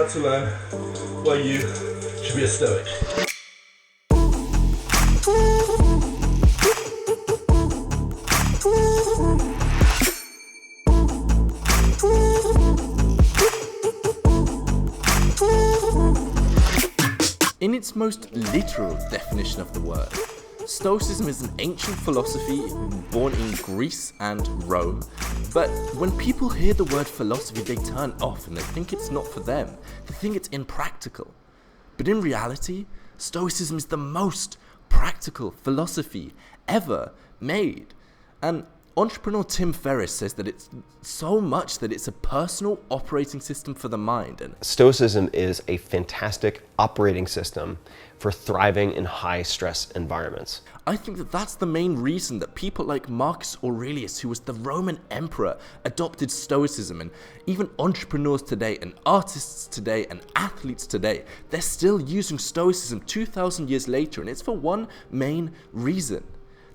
about to learn why you should be a Stoic. In its most literal definition of the word, Stoicism is an ancient philosophy born in Greece and Rome, but when people hear the word philosophy they turn off and they think it's not for them, they think it's impractical. But in reality, Stoicism is the most practical philosophy ever made. And entrepreneur Tim Ferriss says that it's so much that it's a personal operating system for the mind. And Stoicism is a fantastic operating system for thriving in high-stress environments. I think that that's the main reason that people like Marcus Aurelius, who was the Roman emperor, adopted Stoicism, and even entrepreneurs today and artists today and athletes today, they're still using Stoicism 2,000 years later, and it's for one main reason,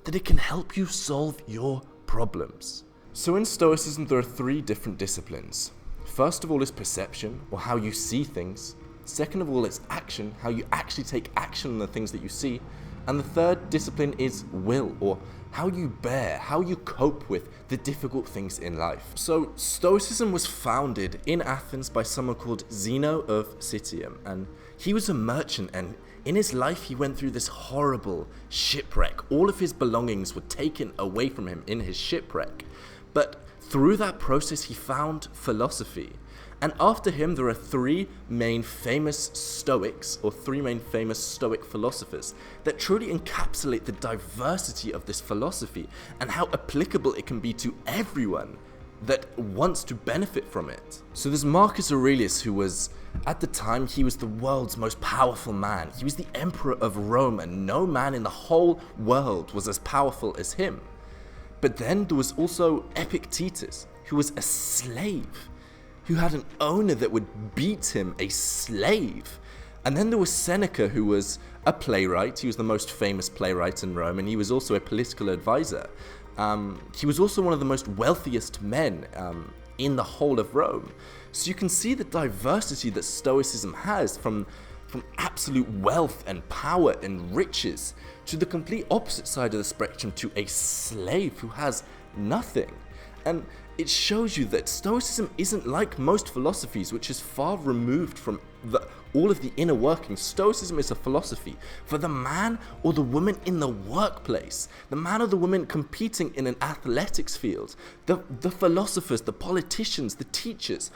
that it can help you solve your problems. So in Stoicism there are three different disciplines. First of all is perception, or how you see things. Second of all is action, how you actually take action on the things that you see. And the third discipline is will, or how you bear, how you cope with the difficult things in life. So Stoicism was founded in Athens by someone called Zeno of Citium, and he was a merchant, and in his life he went through this horrible shipwreck. All of his belongings were taken away from him in his shipwreck. But through that process he found philosophy. And after him there are three main famous Stoics, or three main famous Stoic philosophers, that truly encapsulate the diversity of this philosophy and how applicable it can be to everyone that wants to benefit from it. So there's Marcus Aurelius, who was, at the time, he was the world's most powerful man. He was the emperor of Rome, and no man in the whole world was as powerful as him. But then there was also Epictetus, who was a slave, who had an owner that would beat him, a slave. And then there was Seneca, who was a playwright. He was the most famous playwright in Rome, and he was also a political advisor. He was also one of the most wealthiest men in the whole of Rome. So you can see the diversity that Stoicism has, from absolute wealth and power and riches to the complete opposite side of the spectrum, to a slave who has nothing. And it shows you that Stoicism isn't like most philosophies, which is far removed from all of the inner workings. Stoicism is a philosophy for the man or the woman in the workplace, the man or the woman competing in an athletics field, the philosophers, the politicians, the teachers.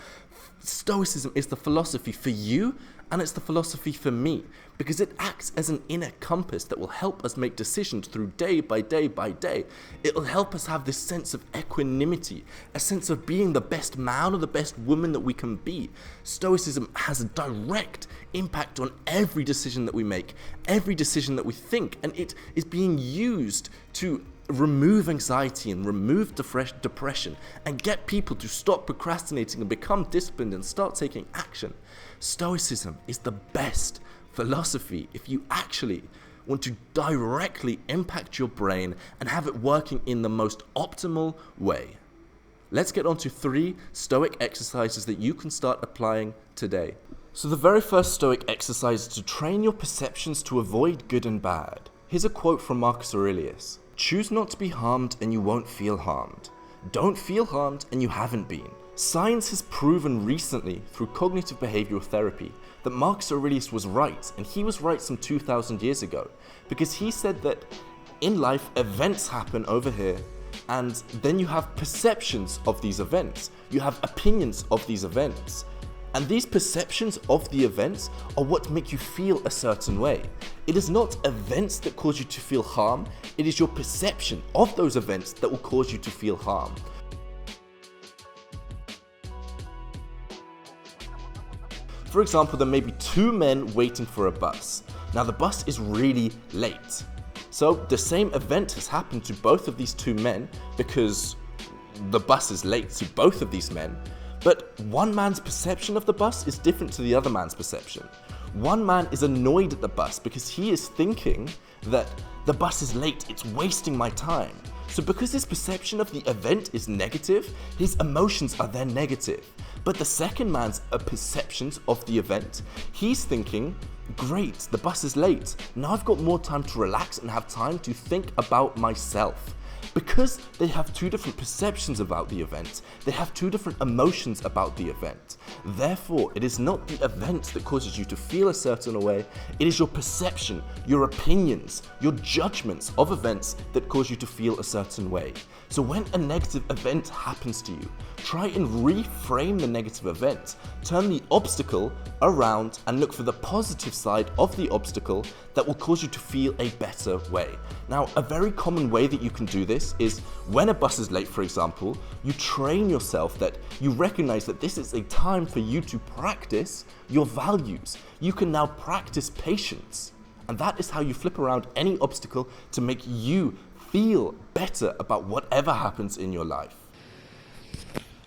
Stoicism is the philosophy for you, and it's the philosophy for me, because it acts as an inner compass that will help us make decisions through day by day by day. It will help us have this sense of equanimity, a sense of being the best man or the best woman that we can be. Stoicism has a direct impact on every decision that we make, every decision that we think, and it is being used to remove anxiety and remove depression and get people to stop procrastinating and become disciplined and start taking action. Stoicism is the best philosophy if you actually want to directly impact your brain and have it working in the most optimal way. Let's get on to 3 Stoic exercises that you can start applying today. So the very first Stoic exercise is to train your perceptions to avoid good and bad. Here's a quote from Marcus Aurelius. "Choose not to be harmed and you won't feel harmed. Don't feel harmed and you haven't been." Science has proven recently through cognitive behavioral therapy that Marcus Aurelius was right, and he was right some 2,000 years ago, because he said that in life events happen over here, and then you have perceptions of these events, you have opinions of these events. And these perceptions of the events are what make you feel a certain way. It is not events that cause you to feel harm, it is your perception of those events that will cause you to feel harm. For example, there may be 2 men waiting for a bus. Now the bus is really late. So the same event has happened to both of these 2 men because the bus is late to both of these men. But one man's perception of the bus is different to the other man's perception. One man is annoyed at the bus because he is thinking that the bus is late, it's wasting my time. So because his perception of the event is negative, his emotions are then negative. But the second man's perceptions of the event, he's thinking, great, the bus is late. Now I've got more time to relax and have time to think about myself. Because they have two different perceptions about the event, they have two different emotions about the event. Therefore, it is not the event that causes you to feel a certain way, it is your perception, your opinions, your judgments of events that cause you to feel a certain way. So when a negative event happens to you, try and reframe the negative event. Turn the obstacle around and look for the positive side of the obstacle that will cause you to feel a better way. Now, a very common way that you can do this is when a bus is late, for example, you train yourself that you recognize that this is a time for you to practice your values. You can now practice patience. And that is how you flip around any obstacle to make you feel better about whatever happens in your life.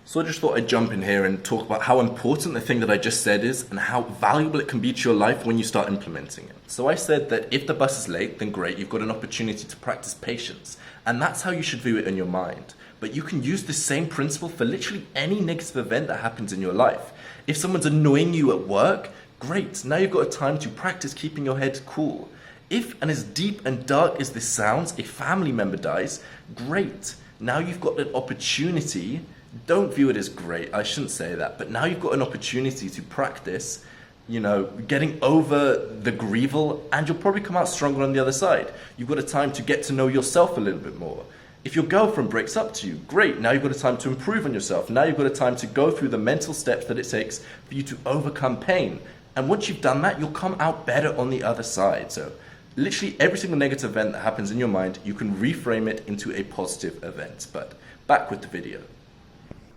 So I just thought I'd jump in here and talk about how important the thing that I just said is and how valuable it can be to your life when you start implementing it. So I said that if the bus is late, then great, you've got an opportunity to practice patience. And that's how you should view it in your mind. But you can use the same principle for literally any negative event that happens in your life. If someone's annoying you at work, great, now you've got a time to practice keeping your head cool. If, and as deep and dark as this sounds, a family member dies, great, now you've got an opportunity. Don't view it as great, I shouldn't say that, but now you've got an opportunity to practice, getting over the grieval, and you'll probably come out stronger on the other side. You've got a time to get to know yourself a little bit more. If your girlfriend breaks up to you, great, now you've got a time to improve on yourself. Now you've got a time to go through the mental steps that it takes for you to overcome pain. And once you've done that, you'll come out better on the other side. So literally every single negative event that happens in your mind, you can reframe it into a positive event. But back with the video.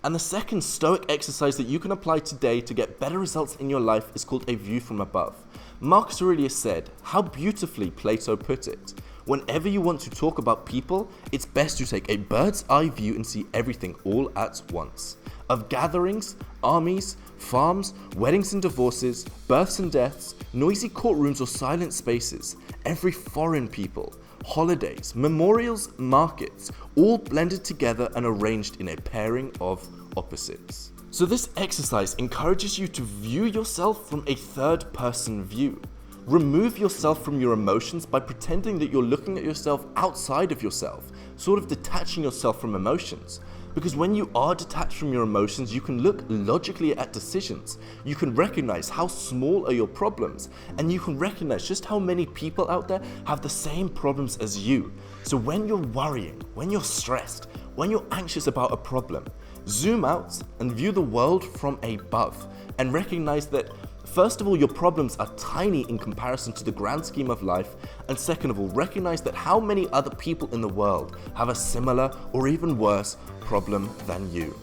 And the second Stoic exercise that you can apply today to get better results in your life is called a view from above. Marcus Aurelius said, how beautifully Plato put it, whenever you want to talk about people, it's best to take a bird's eye view and see everything all at once. Of gatherings, armies, farms, weddings and divorces, births and deaths, noisy courtrooms or silent spaces, every foreign people, holidays, memorials, markets, all blended together and arranged in a pairing of opposites. So this exercise encourages you to view yourself from a third person view. Remove yourself from your emotions by pretending that you're looking at yourself outside of yourself, sort of detaching yourself from emotions. Because when you are detached from your emotions, you can look logically at decisions. You can recognize how small are your problems, and you can recognize just how many people out there have the same problems as you. So when you're worrying, when you're stressed, when you're anxious about a problem, zoom out and view the world from above and recognize that first of all, your problems are tiny in comparison to the grand scheme of life, and second of all, recognize that how many other people in the world have a similar or even worse problem than you,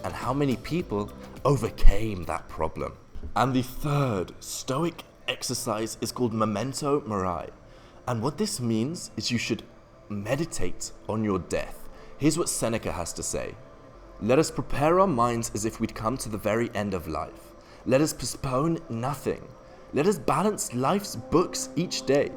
and how many people overcame that problem. And the third Stoic exercise is called Memento Mori, and what this means is you should meditate on your death. Here's what Seneca has to say. Let us prepare our minds as if we'd come to the very end of life. Let us postpone nothing. Let us balance life's books each day.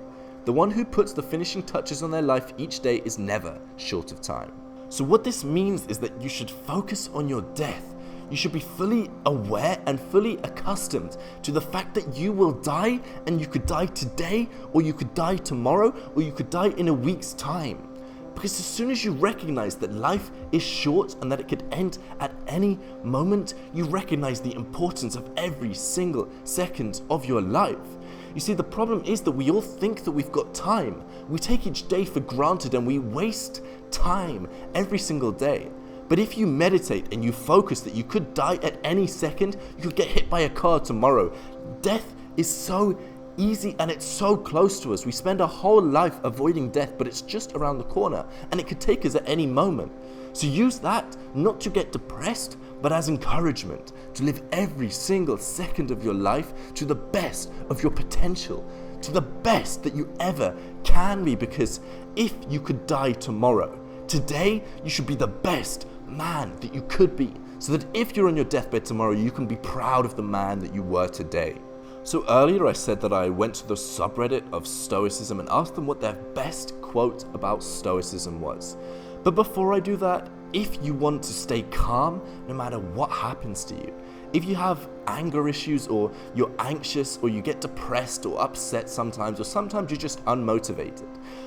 The one who puts the finishing touches on their life each day is never short of time. So what this means is that you should focus on your death. You should be fully aware and fully accustomed to the fact that you will die, and you could die today, or you could die tomorrow, or you could die in a week's time. Because as soon as you recognize that life is short and that it could end at any moment, you recognize the importance of every single second of your life. You see, the problem is that we all think that we've got time. We take each day for granted and we waste time every single day. But if you meditate and you focus that you could die at any second, you could get hit by a car tomorrow. Death is so easy and it's so close to us. We spend our whole life avoiding death, but it's just around the corner and it could take us at any moment. So use that not to get depressed, but as encouragement to live every single second of your life to the best of your potential, to the best that you ever can be. Because if you could die tomorrow, today you should be the best man that you could be, so that if you're on your deathbed tomorrow, you can be proud of the man that you were today. So earlier I said that I went to the subreddit of Stoicism and asked them what their best quote about Stoicism was. But before I do that, if you want to stay calm no matter what happens to you, if you have anger issues, or you're anxious, or you get depressed or upset sometimes, or sometimes you're just unmotivated,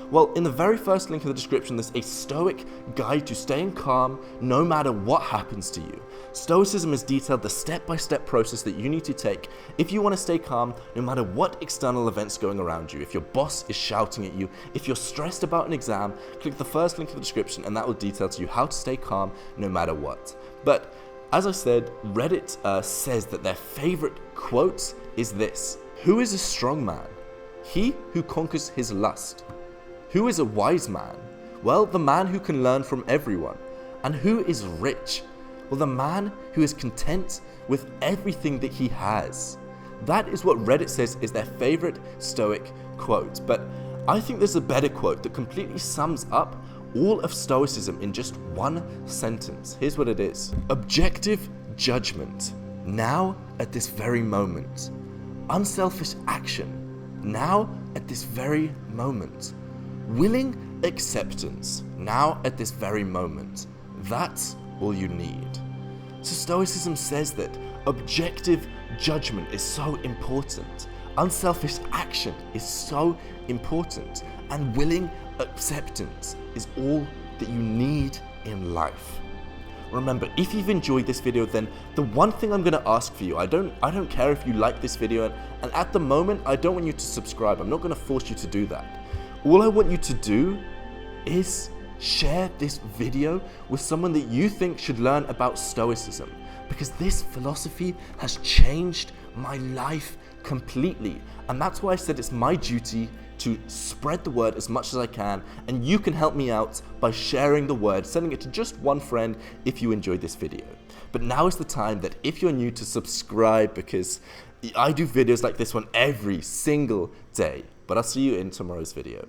well, in the very first link in the description, there's a Stoic guide to staying calm no matter what happens to you. Stoicism has detailed the step-by-step process that you need to take if you want to stay calm no matter what external events going around you. If your boss is shouting at you, if you're stressed about an exam, click the first link in the description and that will detail to you how to stay calm no matter what. But as I said, Reddit says that their favorite quote is this: "Who is a strong man? He who conquers his lust. Who is a wise man? Well, the man who can learn from everyone. And who is rich? Well, the man who is content with everything that he has." That is what Reddit says is their favorite Stoic quote. But I think there's a better quote that completely sums up all of Stoicism in just one sentence. Here's what it is: objective judgment, now at this very moment. Unselfish action, now at this very moment. Willing acceptance, now at this very moment. That's all you need. So Stoicism says that objective judgment is so important, unselfish action is so important, and willing acceptance is all that you need in life. Remember, if you've enjoyed this video, then the one thing I'm going to ask for you, I don't care if you like this video, and at the moment I don't want you to subscribe. I'm not going to force you to do that. All I want you to do is share this video with someone that you think should learn about Stoicism, because this philosophy has changed my life completely, and that's why I said it's my duty to spread the word as much as I can, and you can help me out by sharing the word, sending it to just one friend if you enjoyed this video. But now is the time that if you're new to subscribe, because I do videos like this one every single day. But I'll see you in tomorrow's video.